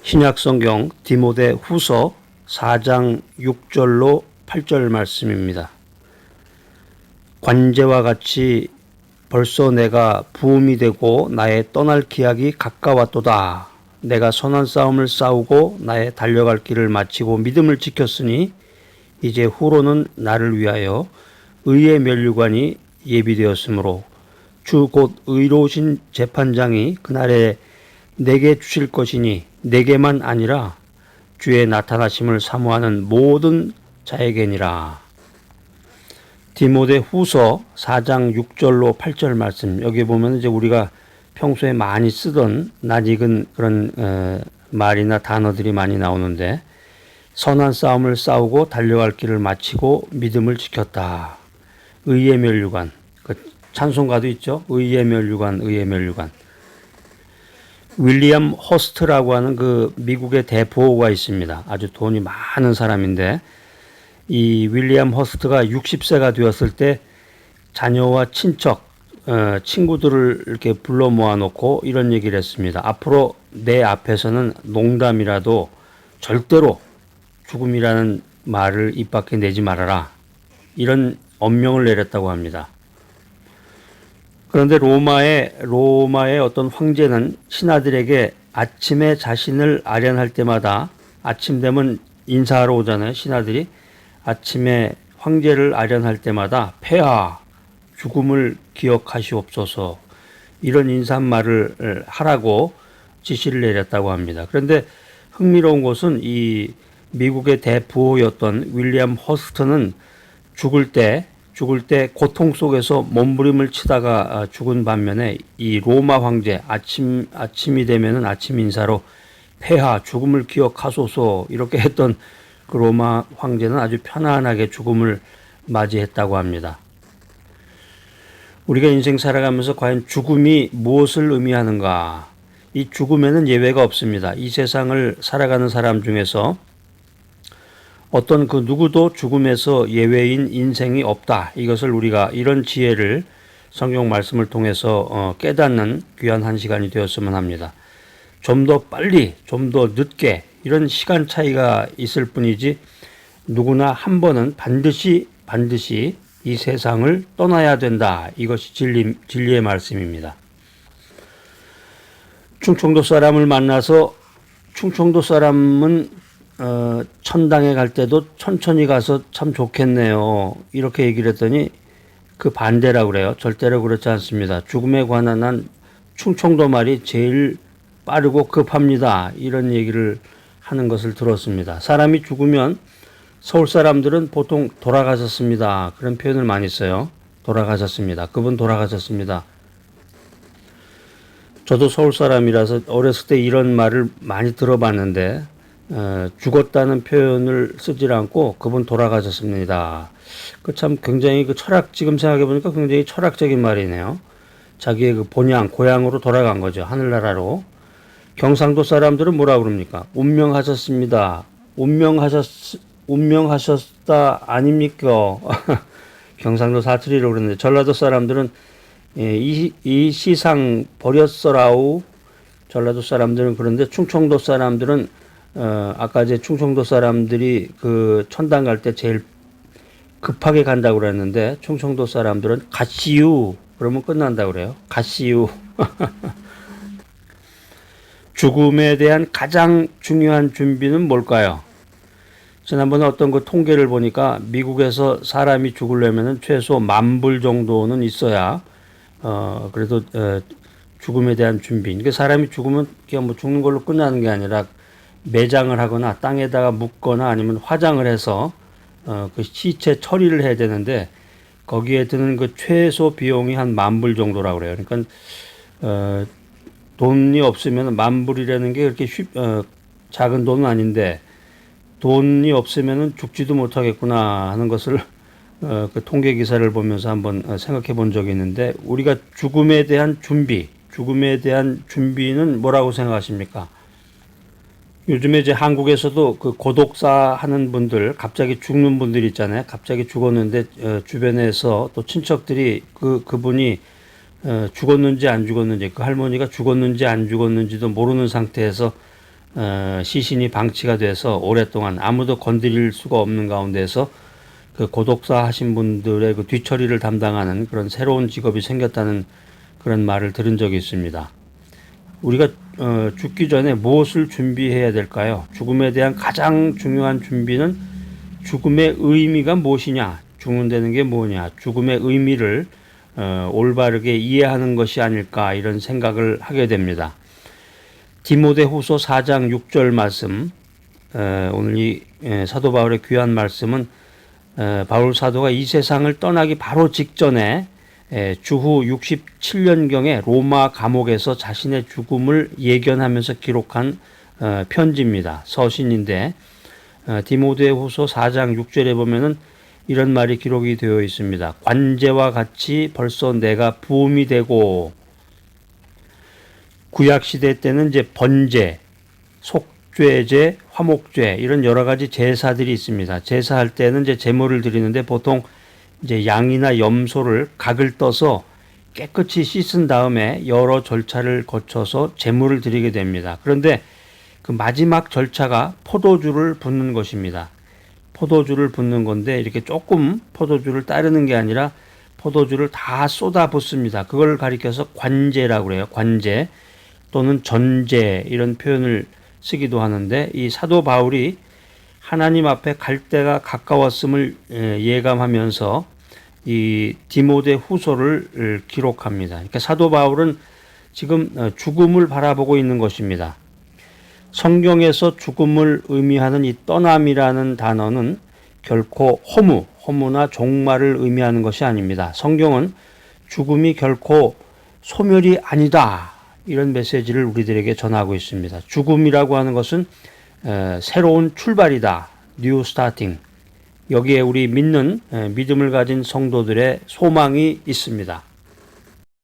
신약성경 디모데 후서 4장 6절로 8절 말씀입니다. 관제와 같이 벌써 내가 부음이 되고 나의 떠날 기약이 가까웠도다. 내가 선한 싸움을 싸우고 나의 달려갈 길을 마치고 믿음을 지켰으니 이제 후로는 나를 위하여 의의 면류관이 예비되었으므로 주 곧 의로우신 재판장이 그날에 내게 주실 것이니 내게만 아니라 주의 나타나심을 사모하는 모든 자에게니라. 디모데 후서 4장 6절로 8절 말씀, 여기 보면 이제 우리가 평소에 많이 쓰던 낯익은 그런 말이나 단어들이 많이 나오는데, 선한 싸움을 싸우고 달려갈 길을 마치고 믿음을 지켰다. 의의 면류관, 그 찬송가도 있죠. 의의 면류관, 의의 면류관. 윌리엄 허스트라고 하는 그 미국의 대보호가 있습니다. 아주 돈이 많은 사람인데, 이 윌리엄 허스트가 60세가 되었을 때 자녀와 친척, 친구들을 이렇게 불러 모아놓고 이런 얘기를 했습니다. 앞으로 내 앞에서는 농담이라도 절대로 죽음이라는 말을 입 밖에 내지 말아라. 이런 엄명을 내렸다고 합니다. 그런데 로마의 어떤 황제는 신하들에게 아침에 자신을 아련할 때마다, 아침 되면 인사하러 오잖아요. 신하들이 아침에 황제를 아련할 때마다 폐하, 죽음을 기억하시옵소서, 이런 인사말을 하라고 지시를 내렸다고 합니다. 그런데 흥미로운 것은 이 미국의 대부호였던 윌리엄 허스트는 죽을 때 고통 속에서 몸부림을 치다가 죽은 반면에 이 로마 황제 아침이 되면은 아침 인사로 폐하, 죽음을 기억하소서, 이렇게 했던 그 로마 황제는 아주 편안하게 죽음을 맞이했다고 합니다. 우리가 인생 살아가면서 과연 죽음이 무엇을 의미하는가? 이 죽음에는 예외가 없습니다. 이 세상을 살아가는 사람 중에서 어떤 그 누구도 죽음에서 예외인 인생이 없다. 이것을 우리가, 이런 지혜를 성경 말씀을 통해서 깨닫는 귀한 한 시간이 되었으면 합니다. 좀 더 빨리, 좀 더 늦게, 이런 시간 차이가 있을 뿐이지 누구나 한 번은 반드시 이 세상을 떠나야 된다. 이것이 진리의 말씀입니다. 충청도 사람을 만나서, 충청도 사람은 천당에 갈 때도 천천히 가서 참 좋겠네요, 이렇게 얘기를 했더니 그 반대라고 그래요. 절대로 그렇지 않습니다. 죽음에 관한 한 충청도 말이 제일 빠르고 급합니다. 이런 얘기를 하는 것을 들었습니다. 사람이 죽으면 서울 사람들은 보통 돌아가셨습니다, 그런 표현을 많이 써요. 돌아가셨습니다. 그분 돌아가셨습니다. 저도 서울 사람이라서 어렸을 때 이런 말을 많이 들어봤는데, 죽었다는 표현을 쓰질 않고 그분 돌아가셨습니다. 그 참 굉장히 지금 생각해 보니까 굉장히 철학적인 말이네요. 자기의 그 본향, 고향으로 돌아간 거죠. 하늘나라로. 경상도 사람들은 뭐라 그럽니까? 운명하셨습니다. 운명하셨다 아닙니까? 경상도 사투리로 그러는데, 전라도 사람들은 이 시상 버렸어라우. 전라도 사람들은 그런데, 충청도 사람들은 아까 이제 충청도 사람들이 그 천당 갈 때 제일 급하게 간다고 그랬는데, 충청도 사람들은 가시유 그러면 끝난다고 그래요. 가시유. 죽음에 대한 가장 중요한 준비는 뭘까요? 지난번에 어떤 그 통계를 보니까 미국에서 사람이 죽으려면 최소 10,000불 정도는 있어야 그래도 죽음에 대한 준비. 그러니까 사람이 죽으면 그냥 뭐 죽는 걸로 끝나는 게 아니라 매장을 하거나 땅에다가 묻거나 아니면 화장을 해서 그 시체 처리를 해야 되는데, 거기에 드는 그 최소 비용이 한 10,000불 정도라고 그래요. 그러니까 돈이 없으면 10,000불이라는 게 그렇게 작은 돈은 아닌데, 돈이 없으면 죽지도 못하겠구나 하는 것을 그 통계 기사를 보면서 한번 생각해 본 적이 있는데, 우리가 죽음에 대한 준비는 뭐라고 생각하십니까? 요즘에 이제 한국에서도 그 고독사 하는 분들, 갑자기 죽는 분들 있잖아요. 갑자기 죽었는데 주변에서 또 친척들이 그분이 죽었는지 안 죽었는지, 그 할머니가 죽었는지 안 죽었는지도 모르는 상태에서 시신이 방치가 돼서 오랫동안 아무도 건드릴 수가 없는 가운데서 그 고독사 하신 분들의 그 뒤처리를 담당하는 그런 새로운 직업이 생겼다는 그런 말을 들은 적이 있습니다. 우리가 죽기 전에 무엇을 준비해야 될까요? 죽음에 대한 가장 중요한 준비는 죽음의 의미가 무엇이냐, 죽는다는 게 뭐냐, 죽음의 의미를 올바르게 이해하는 것이 아닐까 이런 생각을 하게 됩니다. 디모데후서 4장 6절 말씀, 오늘 이 사도 바울의 귀한 말씀은 바울 사도가 이 세상을 떠나기 바로 직전에 주후 67년경에 로마 감옥에서 자신의 죽음을 예견하면서 기록한 편지입니다. 서신인데 디모데후서 4장 6절에 보면은 이런 말이 기록이 되어 있습니다. 관제와 같이 벌써 내가 부음이 되고, 구약 시대 때는 이제 번제, 속죄제, 화목제 이런 여러 가지 제사들이 있습니다. 제사할 때는 이제 제물을 드리는데 보통 이제 양이나 염소를 각을 떠서 깨끗이 씻은 다음에 여러 절차를 거쳐서 제물을 드리게 됩니다. 그런데 그 마지막 절차가 포도주를 붓는 것입니다. 포도주를 붓는 건데 이렇게 조금 포도주를 따르는 게 아니라 포도주를 다 쏟아 붓습니다. 그걸 가리켜서 관제라고 그래요. 관제 또는 전제 이런 표현을 쓰기도 하는데 이 사도 바울이 하나님 앞에 갈 때가 가까웠음을 예감하면서 이 디모데 후서를 기록합니다. 그러니까 사도 바울은 지금 죽음을 바라보고 있는 것입니다. 성경에서 죽음을 의미하는 이 떠남이라는 단어는 결코 허무나 종말을 의미하는 것이 아닙니다. 성경은 죽음이 결코 소멸이 아니다. 이런 메시지를 우리들에게 전하고 있습니다. 죽음이라고 하는 것은 새로운 출발이다. 뉴 스타팅. 여기에 우리 믿음을 가진 성도들의 소망이 있습니다.